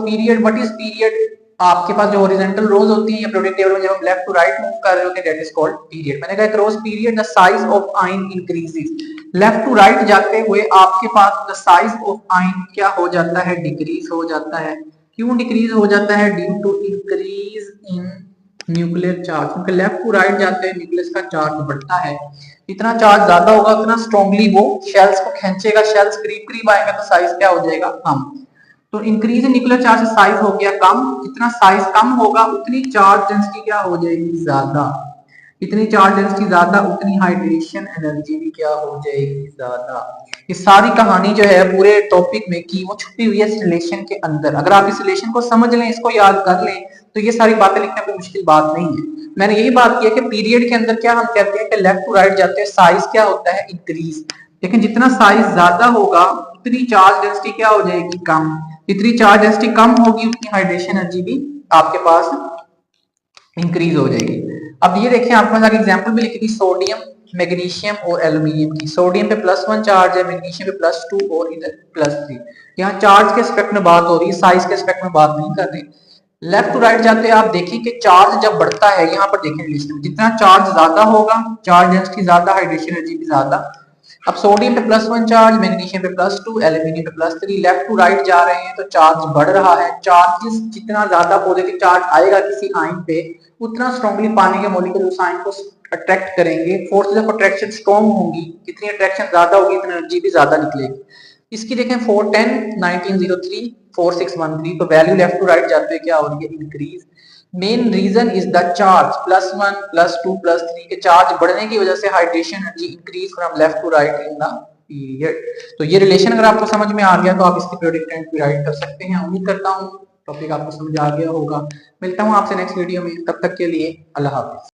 Period, what is period, आपके पास जो horizontal रोज होती हैं या पीरियोडिक टेबल में जब हम लेफ्ट टू राइट मूव कर रहे होते हैं, दैट इज कॉल्ड पीरियड। मैंने कहा cross period the size of ion increases, left to right जाते हुए आपके पास द साइज ऑफ आयन क्या हो जाता है, डिक्रीज हो जाता है। क्यों डिक्रीज हो जाता है, due to increase in nuclear charge, क्योंकि लेफ्ट टू राइट जाते हैं न्यूक्लियस का चार्ज बढ़ता है, जितना चार्ज ज्यादा होगा उतना स्ट्रांगली वो शेल्स को खींचेगा, शेल्स करीब करीब आएंगे तो साइज क्या हो जाएगा, कम। तो इंक्रीज इन न्यूक्लियर चार्ज से साइज हो गया कम, जितना साइज कम होगा उतनी चार्ज डेंसिटी क्या हो जाएगी, ज्यादा। इतनी चार्ज डेंसिटी ज्यादा उतनी हाइड्रेशन एनर्जी भी क्या हो जाएगी, ज्यादा। ये सारी कहानी जो है पूरे टॉपिक में की वो छुपी हुई है इस रिलेशन के अंदर। अगर आप इस रिलेशन को समझ लें, इसको याद कर लें, तो ये सारी बातें लिखना कोई मुश्किल बात नहीं है। मैंने यही बात की है कि पीरियड के अंदर क्या हम कहते हैं कि लेफ्ट टू राइट जाते हैं, साइज क्या होता है, इंक्रीज। लेकिन जितना साइज ज्यादा होगा उतनी चार्ज डेंसिटी क्या हो जाएगी, कम। जितनी चार्ज डेंसिटी कम होगी उतनी हाइड्रेशन एनर्जी भी आपके पास इंक्रीज हो जाएगी। अब ये देखिए आपके पास एग्जांपल भी लिखी थी सोडियम, मैग्नीशियम और एल्यूमिनियम की। सोडियम पे +1 चार्ज है, मैग्नीशियम पे +2 और इधर +3। यहाँ चार्ज के एस्पेक्ट में बात हो रही है, साइज के एस्पेक्ट में बात नहीं कर रही। लेफ्ट टू राइट जाते आप देखें कि चार्ज जब बढ़ता है, यहाँ पर देखें रिलेशन, जितना चार्ज ज्यादा होगा चार्ज डेंसिटी ज्यादा, हाइड्रेशन एनर्जी भी ज्यादा। अब सोडियम पे +1 चार्ज, मैग्नीशियम पे +2, एल्यूमिनियम पे +3, लेफ्ट टू राइट जा रहे हैं तो चार्ज बढ़ रहा है। चार्जेस जितना ज्यादा पॉजिटिव चार्ज आएगा किसी आयन पे उतना स्ट्रांगली पानी के मॉलिक्यूल उस आयन को अट्रैक्ट करेंगे, फोर्सेस ऑफ अट्रैक्शन स्ट्रांग होंगी, जितनी अट्रैक्शन ज्यादा होगी इतनी एनर्जी भी ज्यादा निकलेगी। इसकी देखें 410, 1903, 4613, तो वैल्यू लेफ्ट टू राइट जाते हुए क्या हो रही है, increase. Main reason is the charge +1 +2 +3 के चार्ज बढ़ने की वजह से hydration energy increase from left to right in the period. तो ये रिलेशन अगर आपको समझ में आ गया तो आप इसकी पीरियोडिक टाइम भी राइट कर सकते हैं। उम्मीद करता हूँ टॉपिक आपको समझ आ गया होगा। मिलता हूँ आपसे नेक्स्ट वीडियो में, तब तक के लिए अल्लाह हाफिज।